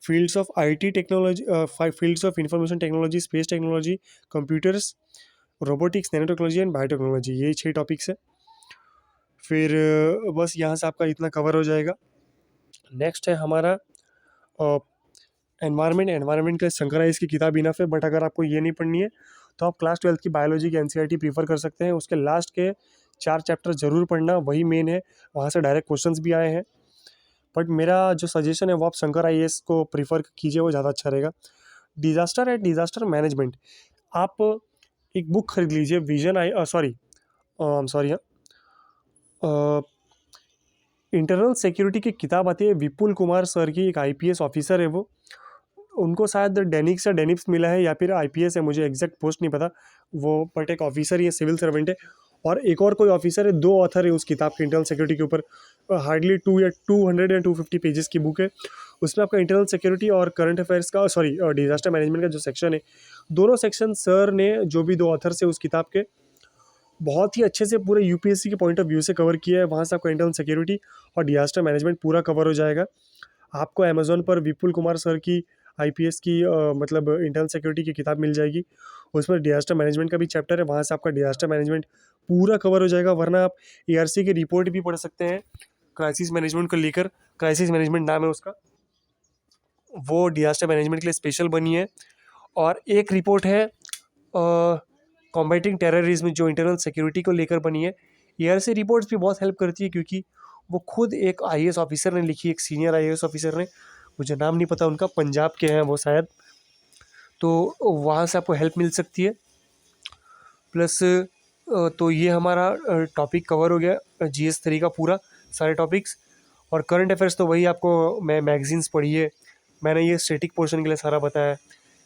fields of IT technology, 5 fields of information technology, space technology, computers, robotics, nano technology and biotechnology, ये 6 टॉपिक्स है। फिर बस यहाँ से आपका इतना कवर हो जाएगा। नेक्स्ट है हमारा एनवायरनमेंट का शंकर आइस की किताब इनफ है। बट अगर आपको ये नहीं पढ़नी है तो आप क्लास 12 की बायोलॉजी की एनसीईआरटी प्रीफर कर सकते हैं। उसके लास्ट के 4 चैप्टर जरूर पढ़ना, वही मेन है, वहाँ से डायरेक्ट क्वेश्चंस भी आए हैं। बट मेरा जो सजेशन है वो आप शंकर आईएएस को प्रीफर कीजिए, वो ज़्यादा अच्छा रहेगा। डिज़ास्टर मैनेजमेंट, आप एक बुक खरीद लीजिए, इंटरनल सिक्योरिटी की किताब आती है, विपुल कुमार सर की, एक आईपीएस ऑफिसर है वो, उनको शायद डेनिक्स या डेनिप्स मिला है, या फिर आईपीएस है, मुझे एग्जैक्ट पोस्ट नहीं पता वो, बट एक ऑफिसर ही है, सिविल सर्वेंट है। और एक और कोई ऑफिसर है, 2 ऑथर है उस किताब के इंटरनल सिक्योरिटी के ऊपर। हार्डली 200 या 250 पेजेस की बुक है। उसमें आपका इंटरनल सिक्योरिटी और करंट अफेयर्स का, डिजास्टर मैनेजमेंट का जो सेक्शन है, दोनों सेक्शन सर ने, जो भी 2 ऑथर से उस किताब के, बहुत ही अच्छे से पूरे यूपीएससी के पॉइंट ऑफ व्यू से कवर किया है। वहाँ से आपका इंटरनल सिक्योरिटी और डिजास्टर मैनेजमेंट पूरा कवर हो जाएगा। आपको अमेज़ॉन पर विपुल कुमार सर की आईपीएस की मतलब इंटरनल सिक्योरिटी की किताब मिल जाएगी, उसमें डिजास्टर मैनेजमेंट का भी चैप्टर है, वहाँ से आपका डिजास्टर मैनेजमेंट पूरा कवर हो जाएगा। वरना आप एआरसी की रिपोर्ट भी पढ़ सकते हैं क्राइसिस मैनेजमेंट को लेकर, क्राइसिस मैनेजमेंट नाम है उसका, वो डिजास्टर मैनेजमेंट के लिए स्पेशल बनी है। और एक रिपोर्ट है कॉम्बैटिंग टेररिज्म, जो इंटरनल सिक्योरिटी को लेकर बनी है, ERC रिपोर्ट्स भी बहुत हेल्प करती है, क्योंकि वो खुद एक IAS ऑफिसर ने लिखी, एक सीनियर IAS ऑफिसर ने, मुझे नाम नहीं पता उनका, पंजाब के हैं वो शायद, तो वहाँ से आपको हेल्प मिल सकती है। प्लस तो ये हमारा टॉपिक कवर हो गया GS3 का पूरा, सारे टॉपिक्स। और करंट अफेयर्स तो वही आपको, मैं मैगजीन्स पढ़ी है, मैंने ये स्टैटिक पोर्शन के लिए सारा बताया।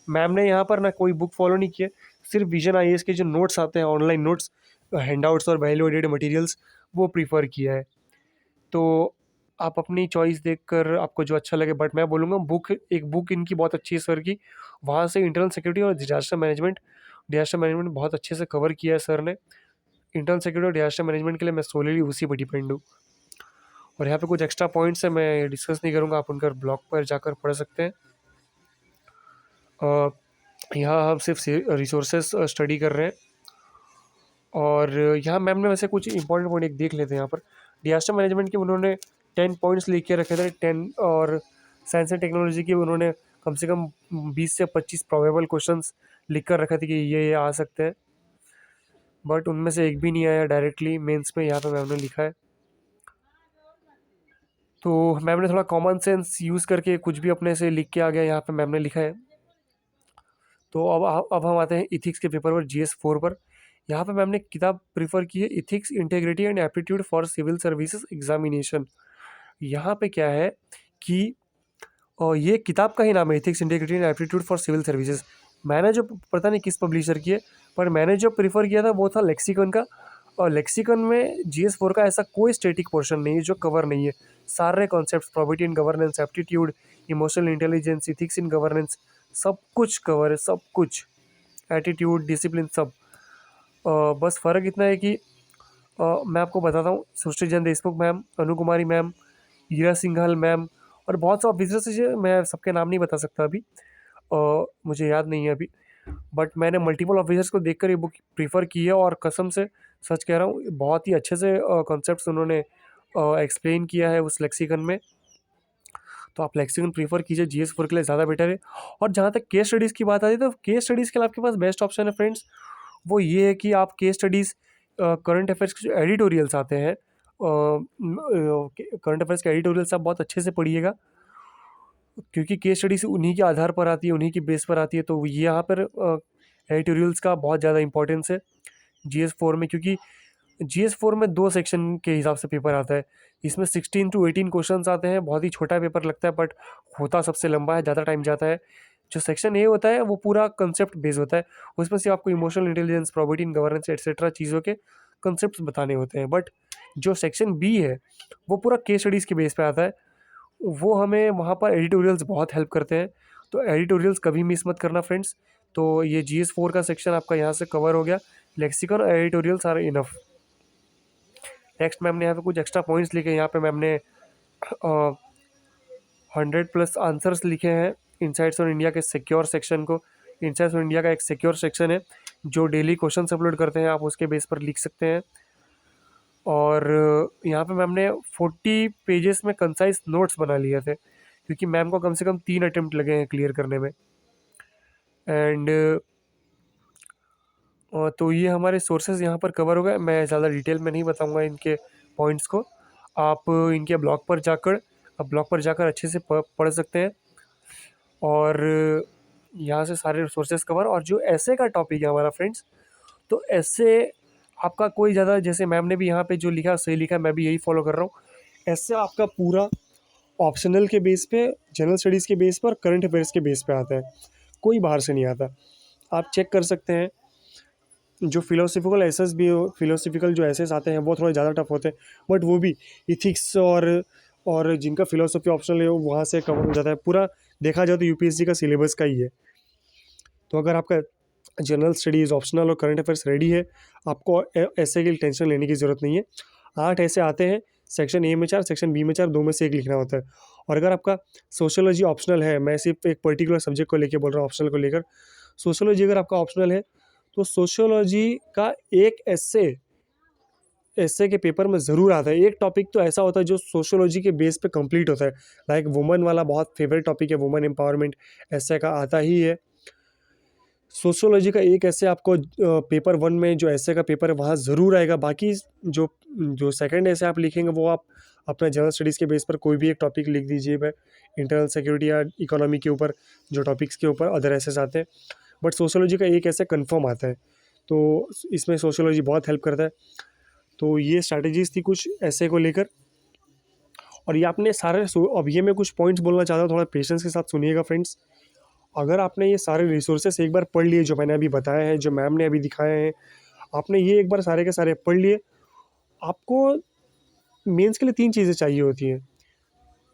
मैम ने यहाँ पर ना कोई बुक फॉलो नहीं किया, सिर्फ विजन IAS के जो नोट्स आते हैं, ऑनलाइन नोट्स, हैंडआउट्स और वैल्यू एडेड मटेरियल्स, वो प्रीफर किया है। तो आप अपनी चॉइस देखकर आपको जो अच्छा लगे, बट मैं बोलूँगा एक बुक इनकी बहुत अच्छी है सर की, वहाँ से इंटरनल सिक्योरिटी और डिजास्टर मैनेजमेंट बहुत अच्छे से कवर किया है सर ने। इंटरनल सिक्योरिटी और डिजास्टर मैनेजमेंट के लिए मैं सोलली उसी पर डिपेंड हूँ। और यहाँ पे कुछ एक्स्ट्रा पॉइंट्स है, मैं डिस्कस नहीं करूँगा, आप उनका ब्लॉग पर जाकर पढ़ सकते हैं। यहाँ हम सिर्फ रिसोर्सेस स्टडी कर रहे हैं। और यहाँ मैम ने वैसे कुछ इंपॉर्टेंट पॉइंट एक देख लेते हैं। यहाँ पर डिजास्टर मैनेजमेंट के उन्होंने 10 पॉइंट्स लिख के रखे थे, 10। और साइंस एंड टेक्नोलॉजी के उन्होंने कम से कम 20 से 25 प्रोबेबल क्वेश्चंस लिख कर रखे थे कि ये आ सकते हैं, बट उनमें से एक भी नहीं आया डायरेक्टली मेंस में, यहाँ पे मैम ने लिखा है। तो मैम ने थोड़ा कॉमन सेंस यूज़ करके कुछ भी अपने से लिख के आ गया, यहाँ पे मैम ने लिखा है। तो अब हम आते हैं इथिक्स के पेपर पर, GS4 पर। यहाँ पे मैम ने किताब प्रीफर की है, ethics, integrity and aptitude for civil services examination. यहाँ पे क्या है कि ये किताब का ही नाम है, ethics, integrity and aptitude for civil services. मैंने जो, पता नहीं किस पब्लिशर की है, पर मैंने जो प्रीफर किया था वो था लेक्सिकन का। और लेक्सिकन में GS4 का ऐसा कोई स्टैटिक पोर्शन नहीं है जो कवर नहीं है। सारे concepts, probability in governance, aptitude, emotional intelligence, ethics in governance, सब कुछ कवर है, सब कुछ, एटीट्यूड, डिसिप्लिन, सब। बस फ़र्क इतना है कि मैं आपको बताता हूँ, सृष्टि जन देशमुख मैम, अनु कुमारी मैम, ईरा सिंघल मैम, और बहुत से ऑफिसर्स हैं, मैं सबके नाम नहीं बता सकता अभी, मुझे याद नहीं है अभी। बट मैंने मल्टीपल ऑफिसर्स को देखकर ये बुक प्रीफर की है, और कसम से सच कह रहा हूँ, बहुत ही अच्छे से कॉन्सेप्ट्स उन्होंने एक्सप्लेन किया है उस लेक्सिकन में। तो आप लेक्सिकन प्रीफर कीजिए, GS4 के लिए ज़्यादा बेटर है। और जहाँ तक केस स्टडीज़ की बात आती है, तो केस स्टडीज़ के लिए आपके पास बेस्ट ऑप्शन है फ्रेंड्स, वो ये है कि आप केस स्टडीज़, करंट अफेयर्स के जो एडिटोरियल्स आते हैं, करंट अफेयर्स के एडिटोरियल्स आप बहुत अच्छे से पढ़िएगा, क्योंकि केस स्टडीज उन्हीं के आधार पर आती है, उन्हीं की बेस पर आती है। तो ये यहाँ पर एडिटोरियल्स का बहुत ज़्यादा इंपॉर्टेंस है GS4 में, क्योंकि GS4 में 2 सेक्शन के हिसाब से पेपर आता है। इसमें 16 to 18 क्वेश्चंस आते हैं, बहुत ही छोटा पेपर लगता है, बट होता सबसे लंबा है, ज़्यादा टाइम जाता है। जो सेक्शन A होता है वो पूरा कंसेप्ट बेस होता है, उसमें से आपको emotional intelligence, probability in governance etcetera चीज़ों के कंसेप्ट बताने होते हैं। बट जो सेक्शन B है वो पूरा केस स्टडीज़ के बेस पे आता है, वो हमें वहाँ पर एडिटोरियल्स बहुत हेल्प करते हैं। तो एडिटोरियल्स कभी मिस मत करना फ्रेंड्स। तो ये GS4 का सेक्शन आपका यहाँ से कवर हो गया, लेक्सिकन और editorials are enough. Next ma'am ने यहाँ पे कुछ एक्स्ट्रा पॉइंट्स लिखे हैं, यहाँ पे मैम ने 100+ आंसर्स लिखे हैं इनसाइट्स ऑन इंडिया के सिक्योर सेक्शन को। इनसाइट्स ऑन इंडिया का एक सिक्योर सेक्शन है जो डेली क्वेश्चन अपलोड करते हैं, आप उसके बेस पर लिख सकते हैं। और यहाँ पे मैम ने 40 पेजेस में कंसाइज नोट्स बना लिए थे, क्योंकि मैम को कम से कम 3 अटेम्प्ट लगे हैं क्लियर करने में। एंड तो ये हमारे सोर्सेज यहाँ पर कवर हो गए। मैं ज़्यादा डिटेल में नहीं बताऊँगा इनके पॉइंट्स को, आप इनके ब्लॉग पर जाकर अच्छे से पढ़ सकते हैं। और यहाँ से सारे सोर्सेज कवर। और जो ऐसे का टॉपिक है हमारा फ्रेंड्स, तो ऐसे आपका कोई ज़्यादा, जैसे मैम ने भी यहाँ पे जो लिखा सही लिखा, मैं भी यही फॉलो कर रहा हूँ। ऐसे आपका पूरा ऑप्शनल के बेस पे, जनरल स्टडीज़ के बेस पर, करंट अफेयर्स के बेस पे आता है, कोई बाहर से नहीं आता। आप चेक कर सकते हैं। जो फिलोसफिकल जो एसेस आते हैं वो थोड़े ज़्यादा टफ होते हैं, बट वो भी इथिक्स और जिनका फिलोसफी ऑप्शनल है वो वहाँ से कवर हो जाता है। पूरा देखा जाए तो UPSC का सिलेबस का ही है। तो अगर आपका जनरल स्टडीज़, ऑप्शनल और करंट अफेयर्स रेडी है, आपको ऐसे की टेंशन लेने की ज़रूरत नहीं है। 8 ऐसे आते हैं, सेक्शन A में 4, सेक्शन B में 4, 2 में से 1 लिखना होता है। और अगर आपका सोशियोलॉजी ऑप्शनल है, मैं सिर्फ एक पर्टिकुलर सब्जेक्ट को लेकर बोल रहा हूँ, ऑप्शनल को लेकर, सोशियोलॉजी अगर आपका ऑप्शनल है तो सोशियोलॉजी का एक एस्से के पेपर में ज़रूर आता है। एक टॉपिक तो ऐसा होता है जो सोशियोलॉजी के बेस पे कंप्लीट होता है, लाइक वुमन वाला बहुत फेवरेट टॉपिक है, वुमन एम्पावरमेंट, एस्से का आता ही है। सोशियोलॉजी का एक एस्से आपको पेपर 1 में जो एस्से का पेपर है वहाँ ज़रूर आएगा। बाकी जो जो सेकंड ऐसे आप लिखेंगे वो आप अपना जनरल स्टडीज़ के बेस पर कोई भी एक टॉपिक लिख दीजिए, वह इंटरनल सिक्योरिटी या इकोनॉमी के ऊपर, जो टॉपिक्स के ऊपर अदर ऐसेस आते हैं। बट सोशियोलॉजी का एक ऐसे कन्फर्म आता है, तो इसमें सोशियोलॉजी बहुत हेल्प करता है। तो ये स्ट्रैटेजीज़ थी कुछ ऐसे को लेकर। और ये आपने सारे अब ये मैं कुछ पॉइंट्स बोलना चाहता हूँ, थोड़ा पेशेंस के साथ सुनिएगा फ्रेंड्स। अगर आपने ये सारे रिसोर्सेस एक बार पढ़ लिए जो मैंने अभी बताया है, जो मैम ने अभी दिखाए हैं, आपने ये एक बार सारे के सारे पढ़ लिए, आपको मेंस के लिए 3 चीज़ें चाहिए होती हैं।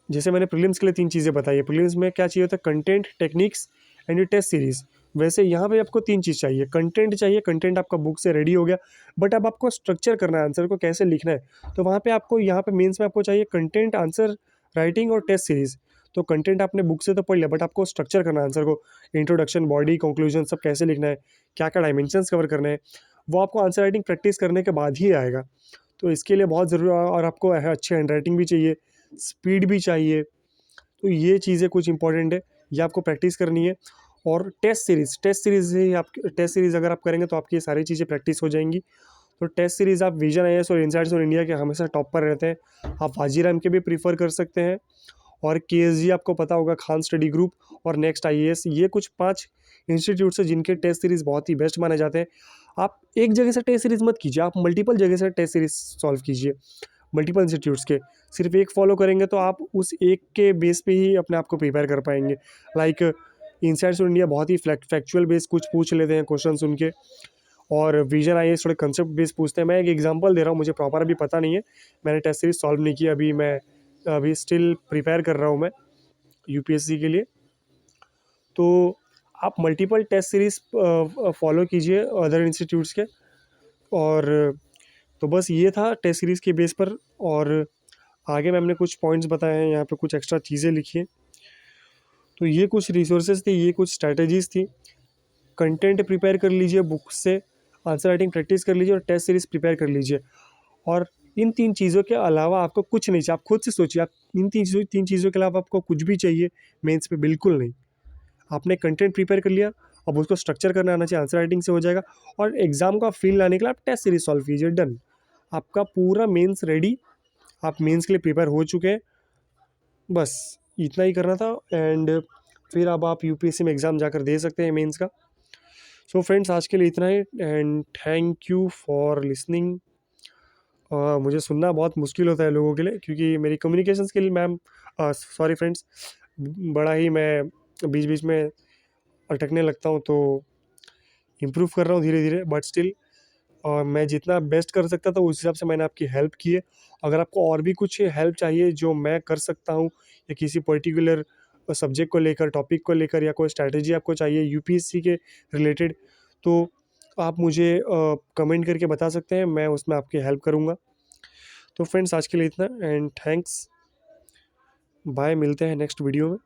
जैसे मैंने प्रीलिम्स के लिए 3 चीज़ें बताई है, प्रीलिम्स में क्या चाहिए होता है, कंटेंट, टेक्निक्स एंड ये टेस्ट सीरीज़। वैसे यहाँ पे आपको 3 चीज़ चाहिए, कंटेंट चाहिए, कंटेंट आपका बुक से रेडी हो गया, बट अब आपको स्ट्रक्चर करना है, आंसर को कैसे लिखना है। तो वहाँ पे आपको यहाँ पे मेंस में आपको चाहिए कंटेंट, आंसर राइटिंग और टेस्ट सीरीज़। तो कंटेंट आपने बुक से तो पढ़ लिया, बट आपको स्ट्रक्चर करना है आंसर को, इंट्रोडक्शन, बॉडी, कंक्लूजन सब कैसे लिखना है, क्या-क्या डायमेंशंस कवर करने हैं, वो आपको आंसर राइटिंग प्रैक्टिस करने के बाद ही आएगा। तो इसके लिए बहुत ज़रूरी है, और आपको अच्छी हैंड राइटिंग भी चाहिए, स्पीड भी चाहिए। तो ये चीज़ें कुछ इंपॉर्टेंट है, ये आपको प्रैक्टिस करनी है। और टेस्ट सीरीज़ से ही आप, टेस्ट सीरीज़ अगर आप करेंगे तो आपकी ये सारी चीज़ें प्रैक्टिस हो जाएंगी। तो टेस्ट सीरीज़ आप विजन आईएएस और इनसाइट्स और इंडिया के हमेशा टॉप पर रहते हैं। आप वाजीराम के भी प्रीफर कर सकते हैं, और केएसजी आपको पता होगा, खान स्टडी ग्रुप और नेक्स्ट आईएएस, ये कुछ 5 इंस्टीट्यूट्स हैं जिनके टेस्ट सीरीज़ बहुत ही बेस्ट माने जाते हैं। आप एक जगह से टेस्ट सीरीज़ मत कीजिए, आप मल्टीपल जगह से टेस्ट सीरीज़ सॉल्व कीजिए, मल्टीपल इंस्टीट्यूट्स के। सिर्फ एक फॉलो करेंगे तो आप उस एक के बेस पे ही अपने आप को प्रिपेयर कर पाएंगे। लाइक इनसाइट्स ऑफ इंडिया बहुत ही फैक्चुअल बेस कुछ पूछ लेते हैं क्वेश्चंस उनके, और विजन आईएएस थोड़े कंसेप्ट बेस पूछते हैं। मैं एक एग्जांपल दे रहा हूँ, मुझे प्रॉपर अभी पता नहीं है, मैंने टेस्ट सीरीज सॉल्व नहीं की अभी, मैं अभी स्टिल प्रिपेयर कर रहा हूँ मैं यूपीएससी के लिए। तो आप मल्टीपल टेस्ट सीरीज फॉलो कीजिए अदर इंस्टीट्यूट्स के। और तो बस ये था टेस्ट सीरीज़ के बेस पर। और आगे मैम ने कुछ पॉइंट्स बताए हैं, यहाँ पे कुछ एक्स्ट्रा चीज़ें लिखी हैं। तो ये कुछ रिसोर्सेज थे, ये कुछ स्ट्रैटेजीज़ थी। कंटेंट प्रिपेयर कर लीजिए बुक से, आंसर राइटिंग प्रैक्टिस कर लीजिए और टेस्ट सीरीज़ प्रिपेयर कर लीजिए। और इन 3 चीज़ों के अलावा आपको कुछ नहीं चाहिए। आप खुद से सोचिए, आप इन 3 चीज़ों के अलावा आपको कुछ भी चाहिए मेंस पे? बिल्कुल नहीं। आपने कंटेंट प्रिपेयर कर लिया, अब उसको स्ट्रक्चर करना आना चाहिए, आंसर राइटिंग से हो जाएगा। और एग्जाम का फील लाने के लिए आप टेस्ट सीरीज सॉल्व कीजिए, डन। आपका पूरा मेंस रेडी, आप मेंस के लिए प्रिपेयर हो चुके हैं। बस इतना ही करना था, एंड फिर अब आप यूपीएससी में एग्ज़ाम जाकर दे सकते हैं मेंस का। सो फ्रेंड्स, आज के लिए इतना ही, and thank you for listening. मुझे सुनना बहुत मुश्किल होता है लोगों के लिए, क्योंकि मेरी communication skill ma'am, sorry friends, बड़ा ही मैं बीच बीच में अटकने लगता हूँ, तो इम्प्रूव कर रहा हूँ धीरे धीरे, बट स्टिल मैं जितना बेस्ट कर सकता था उस हिसाब से मैंने आपकी हेल्प की है। अगर आपको और भी कुछ हेल्प चाहिए जो मैं कर सकता हूँ, या किसी पर्टिकुलर सब्जेक्ट को लेकर, टॉपिक को लेकर, या कोई स्ट्रैटेजी आपको चाहिए यूपीएससी के रिलेटेड, तो आप मुझे कमेंट करके बता सकते हैं, मैं उसमें आपकी हेल्प करूँगा। तो फ्रेंड्स, आज के लिए इतना, एंड थैंक्स, बाय, मिलते हैं नेक्स्ट वीडियो में।